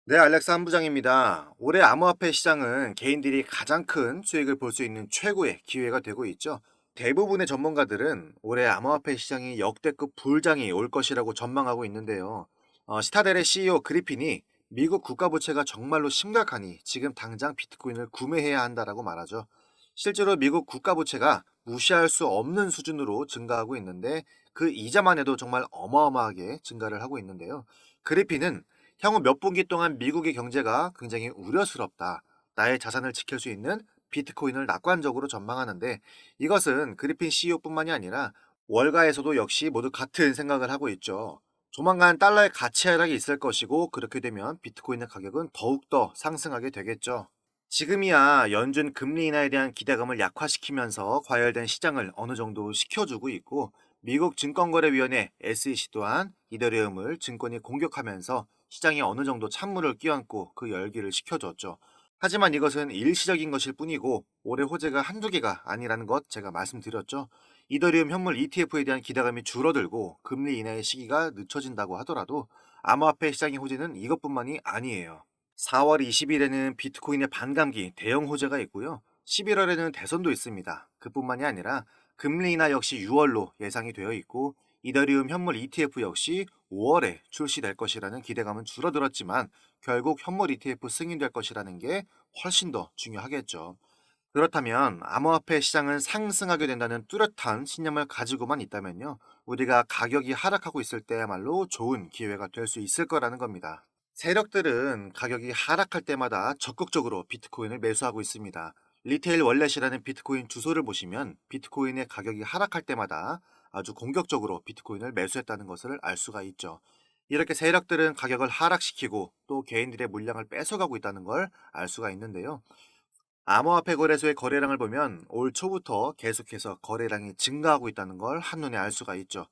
네, 알렉스 한부장입니다. 올해 암호화폐 시장은 개인들이 가장 큰 수익을 볼 수 있는 최고의 기회가 되고 있죠. 대부분의 전문가들은 올해 암호화폐 시장이 역대급 불장이 올 것이라고 전망하고 있는데요. 시타델의 CEO 그리핀이 미국 국가부채가 정말로 심각하니 지금 당장 비트코인을 구매해야 한다라고 말하죠. 실제로 미국 국가부채가 무시할 수 없는 수준으로 증가하고 있는데 그 이자만 해도 정말 어마어마하게 증가를 하고 있는데요. 그리핀은 향후 몇 분기 동안 미국의 경제가 굉장히 우려스럽다. 나의 자산을 지킬 수 있는 비트코인을 낙관적으로 전망하는데 이것은 그리핀 CEO뿐만이 아니라 월가에서도 역시 모두 같은 생각을 하고 있죠. 조만간 달러의 가치 하락이 있을 것이고 그렇게 되면 비트코인의 가격은 더욱더 상승하게 되겠죠. 지금이야 연준 금리 인하에 대한 기대감을 약화시키면서 과열된 시장을 어느 정도 식혀주고 있고 미국 증권거래위원회 SEC 또한 이더리움을 증권이 공격하면서 시장이 어느 정도 찬물을 끼얹고 그 열기를 식혀줬죠. 하지만 이것은 일시적인 것일 뿐이고 올해 호재가 한두 개가 아니라는 것 제가 말씀드렸죠. 이더리움 현물 ETF에 대한 기대감이 줄어들고 금리 인하의 시기가 늦춰진다고 하더라도 암호화폐 시장의 호재는 이것뿐만이 아니에요. 4월 20일에는 비트코인의 반감기 대형 호재가 있고요. 11월에는 대선도 있습니다. 그뿐만이 아니라 금리 인하 역시 6월로 예상이 되어 있고 이더리움 현물 ETF 역시 5월에 출시될 것이라는 기대감은 줄어들었지만 결국 현물 ETF 승인될 것이라는 게 훨씬 더 중요하겠죠. 그렇다면 암호화폐 시장은 상승하게 된다는 뚜렷한 신념을 가지고만 있다면요. 우리가 가격이 하락하고 있을 때야말로 좋은 기회가 될 수 있을 거라는 겁니다. 세력들은 가격이 하락할 때마다 적극적으로 비트코인을 매수하고 있습니다. 리테일 월렛이라는 비트코인 주소를 보시면 비트코인의 가격이 하락할 때마다 아주 공격적으로 비트코인을 매수했다는 것을 알 수가 있죠. 이렇게 세력들은 가격을 하락시키고 또 개인들의 물량을 뺏어가고 있다는 걸 알 수가 있는데요. 암호화폐 거래소의 거래량을 보면 올 초부터 계속해서 거래량이 증가하고 있다는 걸 한눈에 알 수가 있죠.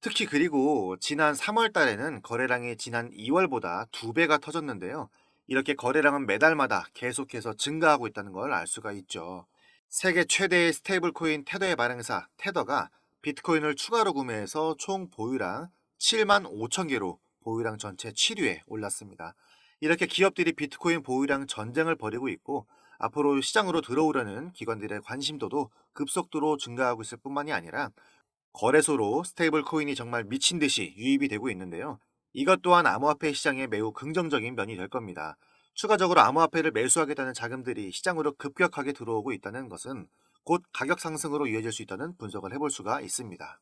특히 그리고 지난 3월 달에는 거래량이 지난 2월보다 2배가 터졌는데요. 이렇게 거래량은 매달마다 계속해서 증가하고 있다는 걸 알 수가 있죠. 세계 최대의 스테이블 코인 테더의 발행사 테더가 비트코인을 추가로 구매해서 총 보유량 7만 5천 개로 보유량 전체 7위에 올랐습니다. 이렇게 기업들이 비트코인 보유량 전쟁을 벌이고 있고 앞으로 시장으로 들어오려는 기관들의 관심도도 급속도로 증가하고 있을 뿐만이 아니라 거래소로 스테이블 코인이 정말 미친 듯이 유입이 되고 있는데요. 이것 또한 암호화폐 시장에 매우 긍정적인 면이 될 겁니다. 추가적으로 암호화폐를 매수하겠다는 자금들이 시장으로 급격하게 들어오고 있다는 것은 곧 가격 상승으로 이어질 수 있다는 분석을 해볼 수가 있습니다.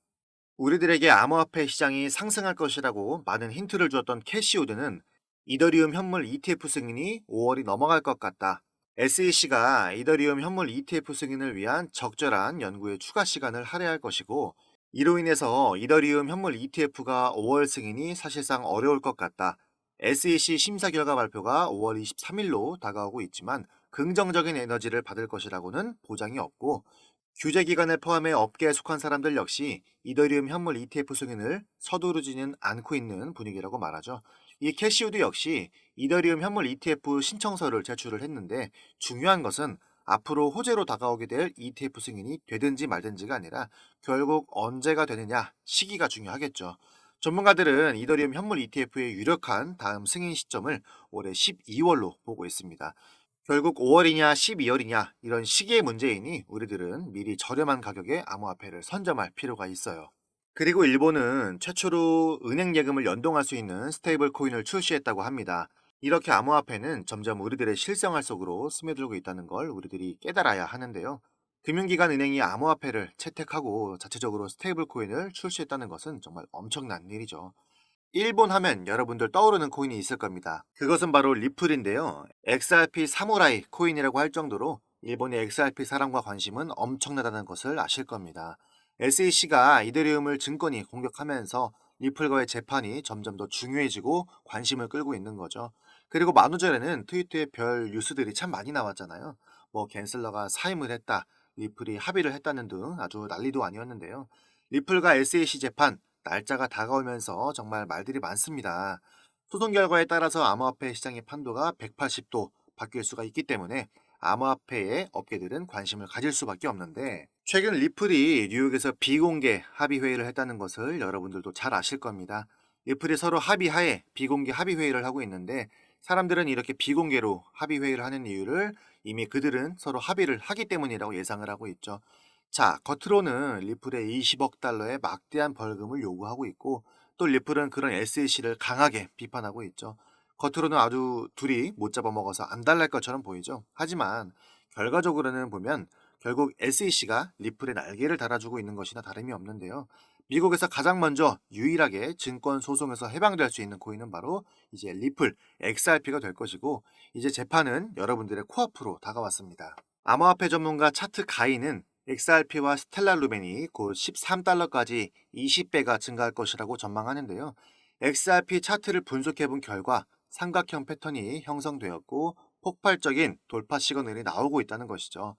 우리들에게 암호화폐 시장이 상승할 것이라고 많은 힌트를 주었던 캐시우드는 이더리움 현물 ETF 승인이 5월이 넘어갈 것 같다. SEC가 이더리움 현물 ETF 승인을 위한 적절한 연구에 추가 시간을 할애할 것이고 이로 인해서 이더리움 현물 ETF가 5월 승인이 사실상 어려울 것 같다. SEC 심사 결과 발표가 5월 23일로 다가오고 있지만 긍정적인 에너지를 받을 것이라고는 보장이 없고 규제 기관을 포함해 업계에 속한 사람들 역시 이더리움 현물 ETF 승인을 서두르지는 않고 있는 분위기라고 말하죠. 이 캐시우드 역시 이더리움 현물 ETF 신청서를 제출을 했는데 중요한 것은 앞으로 호재로 다가오게 될 ETF 승인이 되든지 말든지가 아니라 결국 언제가 되느냐 시기가 중요하겠죠. 전문가들은 이더리움 현물 ETF의 유력한 다음 승인 시점을 올해 12월로 보고 있습니다. 결국 5월이냐 12월이냐 이런 시기의 문제이니 우리들은 미리 저렴한 가격에 암호화폐를 선점할 필요가 있어요. 그리고 일본은 최초로 은행 예금을 연동할 수 있는 스테이블 코인을 출시했다고 합니다. 이렇게 암호화폐는 점점 우리들의 실생활 속으로 스며들고 있다는 걸 우리들이 깨달아야 하는데요. 금융기관 은행이 암호화폐를 채택하고 자체적으로 스테이블 코인을 출시했다는 것은 정말 엄청난 일이죠. 일본 하면 여러분들 떠오르는 코인이 있을 겁니다. 그것은 바로 리플인데요. XRP 사무라이 코인이라고 할 정도로 일본의 XRP 사랑과 관심은 엄청나다는 것을 아실 겁니다. SEC가 이더리움을 증권이 공격하면서 리플과의 재판이 점점 더 중요해지고 관심을 끌고 있는 거죠. 그리고 만우절에는 트위터에 별 뉴스들이 참 많이 나왔잖아요. 뭐 갠슬러가 사임을 했다, 리플이 합의를 했다는 등 아주 난리도 아니었는데요. 리플과 SEC 재판 날짜가 다가오면서 정말 말들이 많습니다. 소송 결과에 따라서 암호화폐 시장의 판도가 180도 바뀔 수가 있기 때문에 암호화폐에 업계들은 관심을 가질 수밖에 없는데 최근 리플이 뉴욕에서 비공개 합의 회의를 했다는 것을 여러분들도 잘 아실 겁니다. 리플이 서로 합의하에 비공개 합의 회의를 하고 있는데 사람들은 이렇게 비공개로 합의 회의를 하는 이유를 이미 그들은 서로 합의를 하기 때문이라고 예상을 하고 있죠. 자, 겉으로는 리플에 20억 달러의 막대한 벌금을 요구하고 있고 또 리플은 그런 SEC를 강하게 비판하고 있죠. 겉으로는 아주 둘이 못 잡아먹어서 안달날 것처럼 보이죠. 하지만 결과적으로는 보면 결국 SEC가 리플에 날개를 달아주고 있는 것이나 다름이 없는데요. 미국에서 가장 먼저 유일하게 증권 소송에서 해방될 수 있는 코인은 바로 이제 리플 XRP가 될 것이고 이제 재판은 여러분들의 코앞으로 다가왔습니다. 암호화폐 전문가 차트 가이는 XRP와 스텔라 루멘이 곧 13달러까지 20배가 증가할 것이라고 전망하는데요. XRP 차트를 분석해본 결과 삼각형 패턴이 형성되었고 폭발적인 돌파 시그널이 나오고 있다는 것이죠.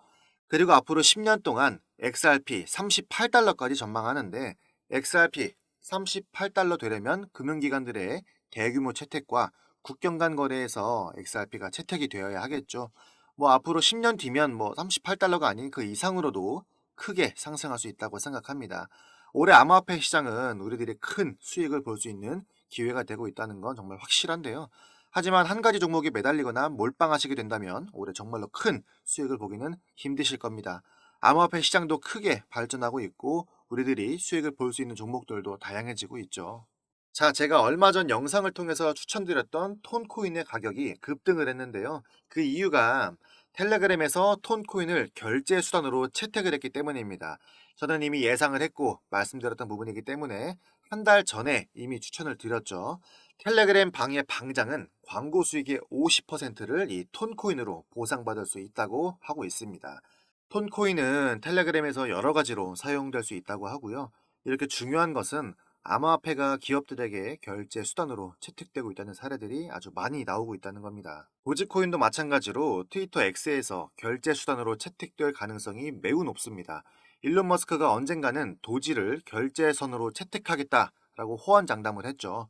그리고 앞으로 10년 동안 XRP 38달러까지 전망하는데 XRP 38달러 되려면 금융기관들의 대규모 채택과 국경 간 거래에서 XRP가 채택이 되어야 하겠죠. 뭐 앞으로 10년 뒤면 뭐 38달러가 아닌 그 이상으로도 크게 상승할 수 있다고 생각합니다. 올해 암호화폐 시장은 우리들이 큰 수익을 볼 수 있는 기회가 되고 있다는 건 정말 확실한데요. 하지만 한 가지 종목에 매달리거나 몰빵하시게 된다면 올해 정말로 큰 수익을 보기는 힘드실 겁니다. 암호화폐 시장도 크게 발전하고 있고 우리들이 수익을 볼 수 있는 종목들도 다양해지고 있죠. 자, 제가 얼마 전 영상을 통해서 추천드렸던 톤코인의 가격이 급등을 했는데요. 그 이유가 텔레그램에서 톤코인을 결제 수단으로 채택을 했기 때문입니다. 저는 이미 예상을 했고 말씀드렸던 부분이기 때문에 한 달 전에 이미 추천을 드렸죠. 텔레그램 방의 방장은 광고 수익의 50%를 이 톤코인으로 보상받을 수 있다고 하고 있습니다. 톤코인은 텔레그램에서 여러 가지로 사용될 수 있다고 하고요. 이렇게 중요한 것은 암호화폐가 기업들에게 결제 수단으로 채택되고 있다는 사례들이 아주 많이 나오고 있다는 겁니다. 도지코인도 마찬가지로 트위터 X에서 결제 수단으로 채택될 가능성이 매우 높습니다. 일론 머스크가 언젠가는 도지를 결제선으로 채택하겠다라고 호언장담을 했죠.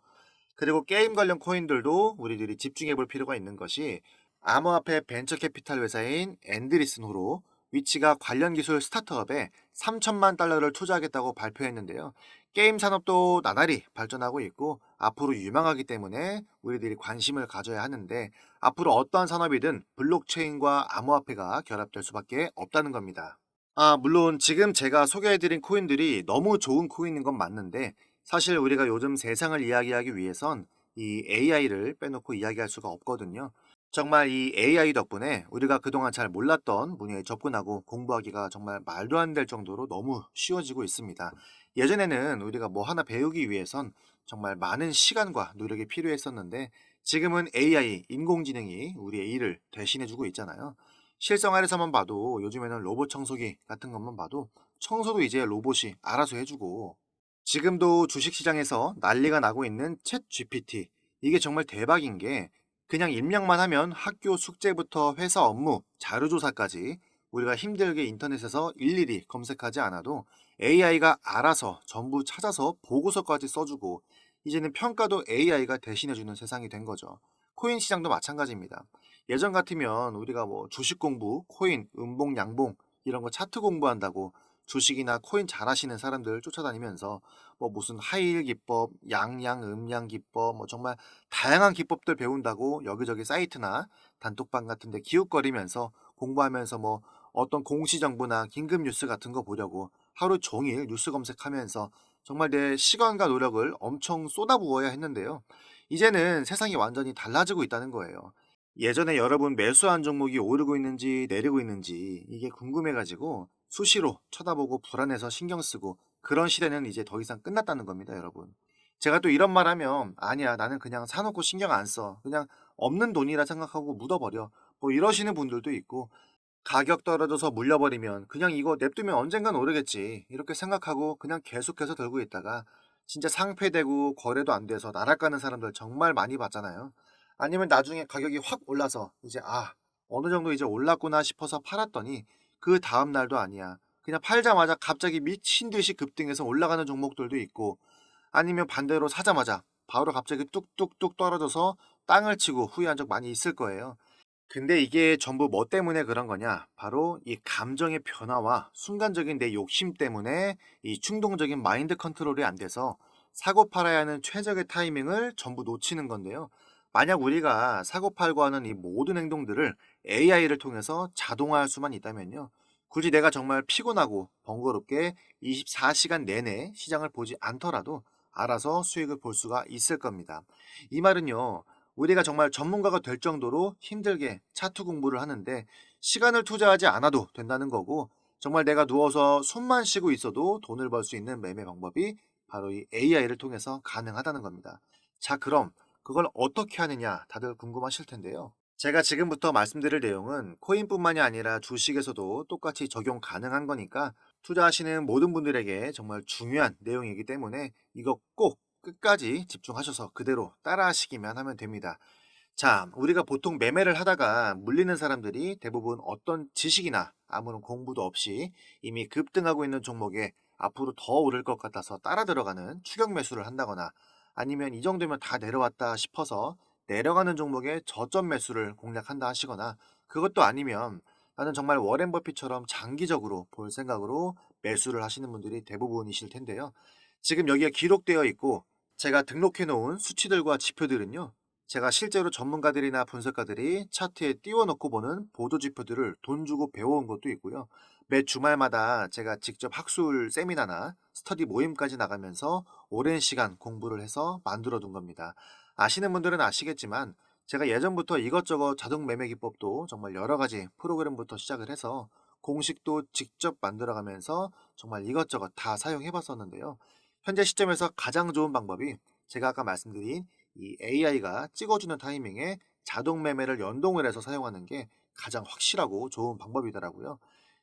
그리고 게임 관련 코인들도 우리들이 집중해 볼 필요가 있는 것이 암호화폐 벤처 캐피탈 회사인 앤드리슨호로 위치가 관련 기술 스타트업에 3천만 달러를 투자하겠다고 발표했는데요. 게임 산업도 나날이 발전하고 있고 앞으로 유망하기 때문에 우리들이 관심을 가져야 하는데 앞으로 어떠한 산업이든 블록체인과 암호화폐가 결합될 수밖에 없다는 겁니다. 물론 지금 제가 소개해드린 코인들이 너무 좋은 코인인 건 맞는데 사실 우리가 요즘 세상을 이야기하기 위해선 이 AI를 빼놓고 이야기할 수가 없거든요. 정말 이 AI 덕분에 우리가 그동안 잘 몰랐던 분야에 접근하고 공부하기가 정말 말도 안 될 정도로 너무 쉬워지고 있습니다. 예전에는 우리가 뭐 하나 배우기 위해선 정말 많은 시간과 노력이 필요했었는데 지금은 AI, 인공지능이 우리의 일을 대신해주고 있잖아요. 실생활에서만 봐도 요즘에는 로봇 청소기 같은 것만 봐도 청소도 이제 로봇이 알아서 해주고 지금도 주식시장에서 난리가 나고 있는 챗 GPT 이게 정말 대박인 게 그냥 입력만 하면 학교 숙제부터 회사 업무, 자료조사까지 우리가 힘들게 인터넷에서 일일이 검색하지 않아도 AI가 알아서 전부 찾아서 보고서까지 써주고 이제는 평가도 AI가 대신해주는 세상이 된 거죠. 코인 시장도 마찬가지입니다. 예전 같으면 우리가 뭐 주식 공부, 코인, 음봉, 양봉 이런 거 차트 공부한다고 주식이나 코인 잘하시는 사람들 쫓아다니면서 뭐 무슨 하이힐 기법, 양양, 음양 기법, 뭐 정말 다양한 기법들 배운다고 여기저기 사이트나 단톡방 같은 데 기웃거리면서 공부하면서 뭐 어떤 공시정보나 긴급 뉴스 같은 거 보려고 하루 종일 뉴스 검색하면서 정말 내 시간과 노력을 엄청 쏟아부어야 했는데요. 이제는 세상이 완전히 달라지고 있다는 거예요. 예전에 여러분 매수한 종목이 오르고 있는지 내리고 있는지 이게 궁금해가지고 수시로 쳐다보고 불안해서 신경 쓰고 그런 시대는 이제 더 이상 끝났다는 겁니다, 여러분. 제가 또 이런 말 하면 아니야, 나는 그냥 사놓고 신경 안 써. 그냥 없는 돈이라 생각하고 묻어버려. 뭐 이러시는 분들도 있고 가격 떨어져서 물려버리면 그냥 이거 냅두면 언젠간 오르겠지. 이렇게 생각하고 그냥 계속해서 들고 있다가 진짜 상폐되고 거래도 안 돼서 날아가는 사람들 정말 많이 봤잖아요. 아니면 나중에 가격이 확 올라서 이제 어느 정도 이제 올랐구나 싶어서 팔았더니 그 다음 날도 아니야. 그냥 팔자마자 갑자기 미친 듯이 급등해서 올라가는 종목들도 있고 아니면 반대로 사자마자 바로 갑자기 뚝뚝뚝 떨어져서 땅을 치고 후회한 적 많이 있을 거예요. 근데 이게 전부 뭐 때문에 그런 거냐? 바로 이 감정의 변화와 순간적인 내 욕심 때문에 이 충동적인 마인드 컨트롤이 안 돼서 사고 팔아야 하는 최적의 타이밍을 전부 놓치는 건데요. 만약 우리가 사고팔고 하는 이 모든 행동들을 AI를 통해서 자동화할 수만 있다면요. 굳이 내가 정말 피곤하고 번거롭게 24시간 내내 시장을 보지 않더라도 알아서 수익을 볼 수가 있을 겁니다. 이 말은요. 우리가 정말 전문가가 될 정도로 힘들게 차트 공부를 하는데 시간을 투자하지 않아도 된다는 거고, 정말 내가 누워서 숨만 쉬고 있어도 돈을 벌 수 있는 매매 방법이 바로 이 AI를 통해서 가능하다는 겁니다. 자, 그럼 그걸 어떻게 하느냐 다들 궁금하실 텐데요. 제가 지금부터 말씀드릴 내용은 코인뿐만이 아니라 주식에서도 똑같이 적용 가능한 거니까 투자하시는 모든 분들에게 정말 중요한 내용이기 때문에 이거 꼭 끝까지 집중하셔서 그대로 따라하시기만 하면 됩니다. 자, 우리가 보통 매매를 하다가 물리는 사람들이 대부분 어떤 지식이나 아무런 공부도 없이 이미 급등하고 있는 종목에 앞으로 더 오를 것 같아서 따라 들어가는 추격 매수를 한다거나, 아니면 이 정도면 다 내려왔다 싶어서 내려가는 종목에 저점 매수를 공략한다 하시거나, 그것도 아니면 나는 정말 워렌 버핏처럼 장기적으로 볼 생각으로 매수를 하시는 분들이 대부분이실 텐데요. 지금 여기에 기록되어 있고 제가 등록해 놓은 수치들과 지표들은요, 제가 실제로 전문가들이나 분석가들이 차트에 띄워놓고 보는 보도지표들을 돈 주고 배워온 것도 있고요. 매 주말마다 제가 직접 학술 세미나나 스터디 모임까지 나가면서 오랜 시간 공부를 해서 만들어 둔 겁니다. 아시는 분들은 아시겠지만 제가 예전부터 이것저것 자동 매매 기법도 정말 여러 가지 프로그램부터 시작을 해서 공식도 직접 만들어가면서 정말 이것저것 다 사용해 봤었는데요. 현재 시점에서 가장 좋은 방법이 제가 아까 말씀드린 이 AI가 찍어주는 타이밍에 자동 매매를 연동을 해서 사용하는 게 가장 확실하고 좋은 방법이더라고요.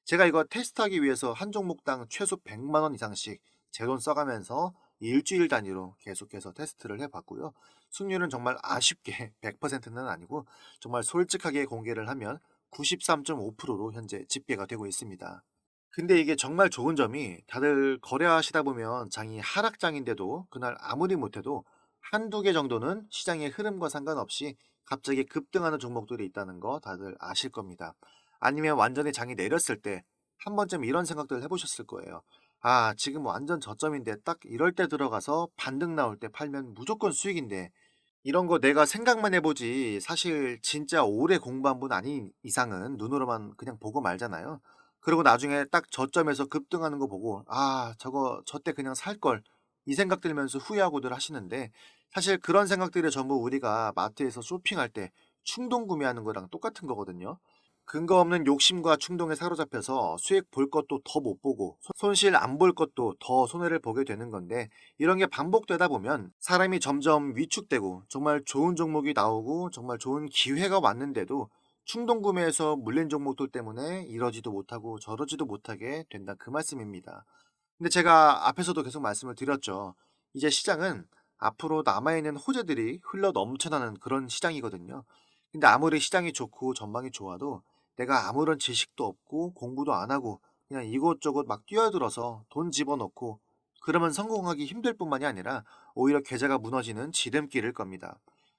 제가 이거 테스트하기 위해서 한 종목당 최소 100만 원 이상씩 제 돈 써가면서 일주일 단위로 계속해서 테스트를 해봤고요. 승률은 정말 아쉽게 100%는 아니고 정말 솔직하게 공개를 하면 93.5%로 현재 집계가 되고 있습니다. 근데 이게 정말 좋은 점이 다들 거래하시다 보면 장이 하락장인데도 그날 아무리 못해도 한두 개 정도는 시장의 흐름과 상관없이 갑자기 급등하는 종목들이 있다는 거 다들 아실 겁니다. 아니면 완전히 장이 내렸을 때 한 번쯤 이런 생각들 해보셨을 거예요. 아, 지금 완전 저점인데 딱 이럴 때 들어가서 반등 나올 때 팔면 무조건 수익인데, 이런 거 내가 생각만 해보지 사실 진짜 오래 공부한 분 아닌 이상은 눈으로만 그냥 보고 말잖아요. 그리고 나중에 딱 저점에서 급등하는 거 보고 아, 저거 저때 그냥 살 걸, 이 생각 들면서 후회하고들 하시는데, 사실 그런 생각들이 전부 우리가 마트에서 쇼핑할 때 충동 구매하는 거랑 똑같은 거거든요. 근거 없는 욕심과 충동에 사로잡혀서 수익 볼 것도 더 못 보고 손실 안 볼 것도 더 손해를 보게 되는 건데, 이런 게 반복되다 보면 사람이 점점 위축되고 정말 좋은 종목이 나오고 정말 좋은 기회가 왔는데도 충동 구매에서 물린 종목들 때문에 이러지도 못하고 저러지도 못하게 된다, 그 말씀입니다. 근데 제가 앞에서도 계속 말씀을 드렸죠. 이제 시장은 앞으로 남아있는 호재들이 흘러 넘쳐나는 그런 시장이거든요. 근데 아무리 시장이 좋고 전망이 좋아도 내가 아무런 지식도 없고 공부도 안 하고 그냥 이곳저곳 막 뛰어들어서 돈 집어넣고 그러면 성공하기 힘들 뿐만이 아니라 오히려 계좌가 무너지는 지름길일 겁니다.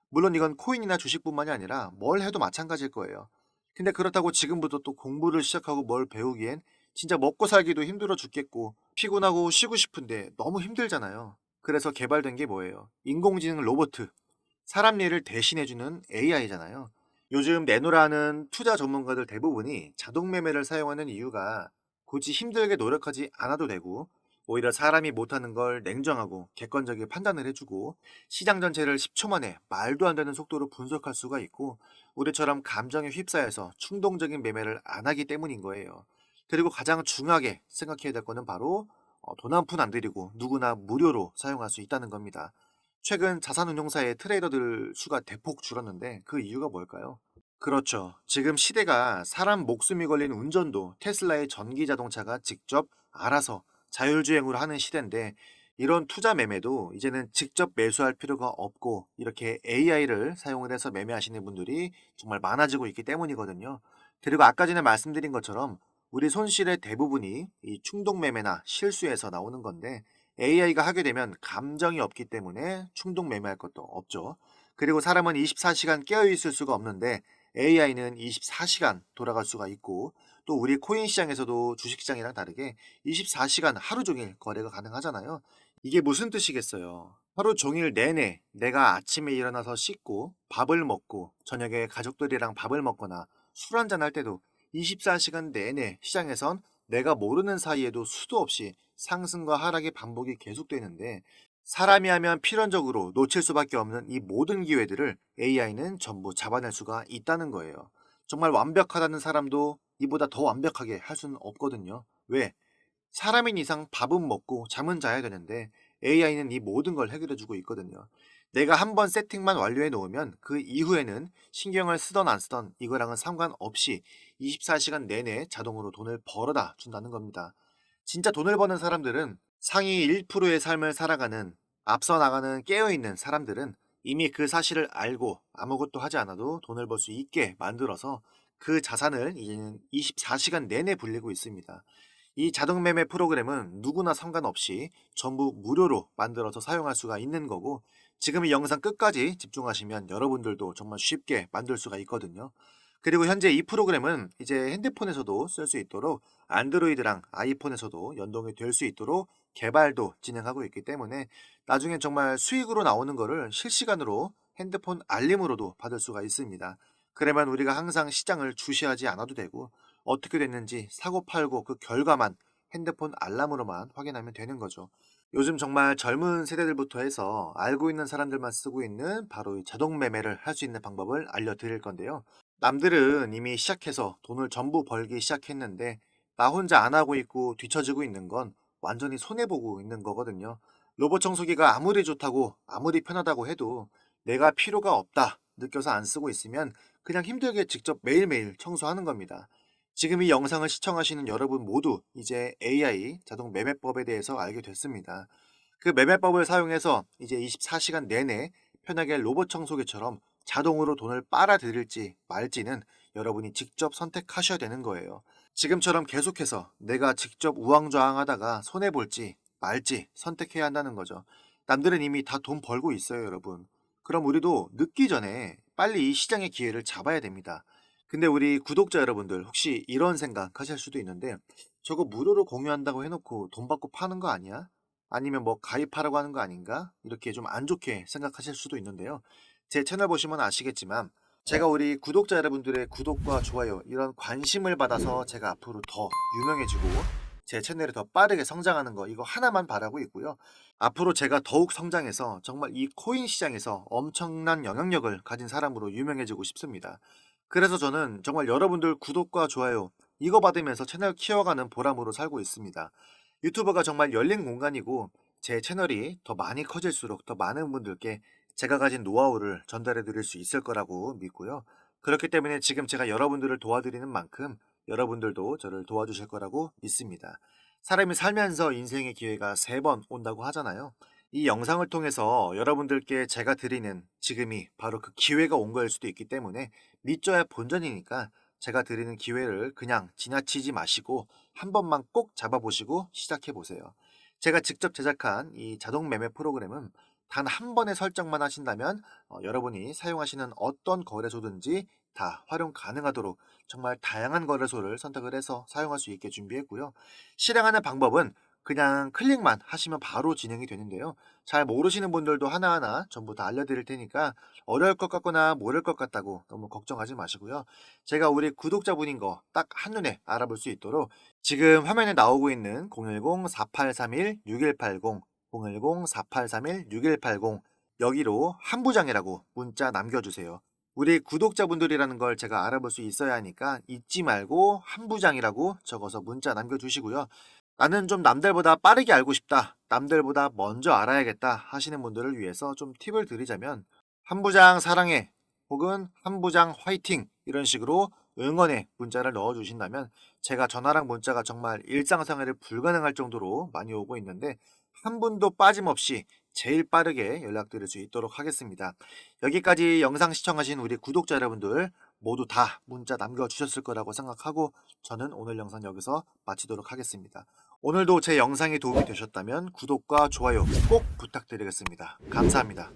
물론 이건 코인이나 주식뿐만이 아니라 뭘 해도 마찬가지일 거예요. 근데 그렇다고 지금부터 또 공부를 시작하고 뭘 배우기엔 진짜 먹고 살기도 힘들어 죽겠고 피곤하고 쉬고 싶은데 너무 힘들잖아요. 그래서 개발된 게 뭐예요? 인공지능 로봇, 사람 일을 대신해주는 AI잖아요. 요즘 내노라는 투자 전문가들 대부분이 자동 매매를 사용하는 이유가 굳이 힘들게 노력하지 않아도 되고 오히려 사람이 못하는 걸 냉정하고 객관적인 판단을 해주고 시장 전체를 10초 만에 말도 안 되는 속도로 분석할 수가 있고 우리처럼 감정에 휩싸여서 충동적인 매매를 안 하기 때문인 거예요. 그리고 가장 중요하게 생각해야 될 거는 바로 돈 한 푼 안 들이고 누구나 무료로 사용할 수 있다는 겁니다. 최근 자산운용사의 트레이더들 수가 대폭 줄었는데 그 이유가 뭘까요? 그렇죠. 지금 시대가 사람 목숨이 걸린 운전도 테슬라의 전기 자동차가 직접 알아서 자율주행으로 하는 시대인데, 이런 투자 매매도 이제는 직접 매수할 필요가 없고 이렇게 AI를 사용을 해서 매매하시는 분들이 정말 많아지고 있기 때문이거든요. 그리고 아까 전에 말씀드린 것처럼 우리 손실의 대부분이 이 충동 매매나 실수에서 나오는 건데, AI가 하게 되면 감정이 없기 때문에 충동 매매할 것도 없죠. 그리고 사람은 24시간 깨어 있을 수가 없는데 AI는 24시간 돌아갈 수가 있고, 또 우리 코인 시장에서도 주식 시장이랑 다르게 24시간 하루 종일 거래가 가능하잖아요. 이게 무슨 뜻이겠어요? 하루 종일 내내 내가 아침에 일어나서 씻고 밥을 먹고 저녁에 가족들이랑 밥을 먹거나 술 한잔 할 때도 24시간 내내 시장에선 내가 모르는 사이에도 수도 없이 상승과 하락의 반복이 계속되는데, 사람이 하면 필연적으로 놓칠 수밖에 없는 이 모든 기회들을 AI는 전부 잡아낼 수가 있다는 거예요. 정말 완벽하다는 사람도 이보다 더 완벽하게 할 수는 없거든요. 왜? 사람인 이상 밥은 먹고 잠은 자야 되는데 AI는 이 모든 걸 해결해주고 있거든요. 내가 한번 세팅만 완료해 놓으면 그 이후에는 신경을 쓰던 안 쓰던 이거랑은 상관없이 24시간 내내 자동으로 돈을 벌어다 준다는 겁니다. 진짜 돈을 버는 사람들은, 상위 1%의 삶을 살아가는, 앞서 나가는 깨어있는 사람들은 이미 그 사실을 알고 아무것도 하지 않아도 돈을 벌 수 있게 만들어서 그 자산을 이제는 24시간 내내 불리고 있습니다. 이 자동 매매 프로그램은 누구나 상관없이 전부 무료로 만들어서 사용할 수가 있는 거고, 지금 이 영상 끝까지 집중하시면 여러분들도 정말 쉽게 만들 수가 있거든요. 그리고 현재 이 프로그램은 이제 핸드폰에서도 쓸 수 있도록 안드로이드랑 아이폰에서도 연동이 될 수 있도록 개발도 진행하고 있기 때문에 나중에 정말 수익으로 나오는 거를 실시간으로 핸드폰 알림으로도 받을 수가 있습니다. 그러면 우리가 항상 시장을 주시하지 않아도 되고, 어떻게 됐는지 사고 팔고 그 결과만 핸드폰 알람으로만 확인하면 되는 거죠. 요즘 정말 젊은 세대들부터 해서 알고 있는 사람들만 쓰고 있는 바로 이 자동 매매를 할 수 있는 방법을 알려드릴 건데요. 남들은 이미 시작해서 돈을 전부 벌기 시작했는데 나 혼자 안 하고 있고 뒤처지고 있는 건 완전히 손해보고 있는 거거든요. 로봇 청소기가 아무리 좋다고 아무리 편하다고 해도 내가 필요가 없다 느껴서 안 쓰고 있으면 그냥 힘들게 직접 매일매일 청소하는 겁니다. 지금 이 영상을 시청하시는 여러분 모두 이제 AI 자동 매매법에 대해서 알게 됐습니다. 그 매매법을 사용해서 이제 24시간 내내 편하게 로봇 청소기처럼 자동으로 돈을 빨아들일지 말지는 여러분이 직접 선택하셔야 되는 거예요. 지금처럼 계속해서 내가 직접 우왕좌왕하다가 손해볼지 말지 선택해야 한다는 거죠. 남들은 이미 다 돈 벌고 있어요, 여러분. 그럼 우리도 늦기 전에 빨리 이 시장의 기회를 잡아야 됩니다. 근데 우리 구독자 여러분들 혹시 이런 생각 하실 수도 있는데, 저거 무료로 공유한다고 해놓고 돈 받고 파는 거 아니야? 아니면 뭐 가입하라고 하는 거 아닌가? 이렇게 좀 안 좋게 생각하실 수도 있는데요. 제 채널 보시면 아시겠지만 제가 우리 구독자 여러분들의 구독과 좋아요 이런 관심을 받아서 제가 앞으로 더 유명해지고 제 채널이 더 빠르게 성장하는 거, 이거 하나만 바라고 있고요. 앞으로 제가 더욱 성장해서 정말 이 코인 시장에서 엄청난 영향력을 가진 사람으로 유명해지고 싶습니다. 그래서 저는 정말 여러분들 구독과 좋아요 이거 받으면서 채널 키워가는 보람으로 살고 있습니다. 유튜브가 정말 열린 공간이고 제 채널이 더 많이 커질수록 더 많은 분들께 제가 가진 노하우를 전달해 드릴 수 있을 거라고 믿고요. 그렇기 때문에 지금 제가 여러분들을 도와드리는 만큼 여러분들도 저를 도와주실 거라고 믿습니다. 사람이 살면서 인생의 기회가 3번 온다고 하잖아요. 이 영상을 통해서 여러분들께 제가 드리는 지금이 바로 그 기회가 온 거일 수도 있기 때문에 믿져야 본전이니까 제가 드리는 기회를 그냥 지나치지 마시고 한 번만 꼭 잡아보시고 시작해 보세요. 제가 직접 제작한 이 자동 매매 프로그램은 단 한 번의 설정만 하신다면 여러분이 사용하시는 어떤 거래소든지 다 활용 가능하도록 정말 다양한 거래소를 선택을 해서 사용할 수 있게 준비했고요. 실행하는 방법은 그냥 클릭만 하시면 바로 진행이 되는데요. 잘 모르시는 분들도 하나하나 전부 다 알려드릴 테니까 어려울 것 같거나 모를 것 같다고 너무 걱정하지 마시고요. 제가 우리 구독자분인 거 딱 한눈에 알아볼 수 있도록 지금 화면에 나오고 있는 010-4831-6180, 010-4831-6180 여기로 한부장이라고 문자 남겨주세요. 우리 구독자분들이라는 걸 제가 알아볼 수 있어야 하니까 잊지 말고 한부장이라고 적어서 문자 남겨주시고요. 나는 좀 남들보다 빠르게 알고 싶다, 남들보다 먼저 알아야겠다 하시는 분들을 위해서 좀 팁을 드리자면, 한부장 사랑해 혹은 한부장 화이팅 이런 식으로 응원의 문자를 넣어주신다면 제가 전화랑 문자가 정말 일상생활에 불가능할 정도로 많이 오고 있는데 한 분도 빠짐없이 제일 빠르게 연락드릴 수 있도록 하겠습니다. 여기까지 영상 시청하신 우리 구독자 여러분들 모두 다 문자 남겨주셨을 거라고 생각하고 저는 오늘 영상 여기서 마치도록 하겠습니다. 오늘도 제 영상이 도움이 되셨다면 구독과 좋아요 꼭 부탁드리겠습니다. 감사합니다.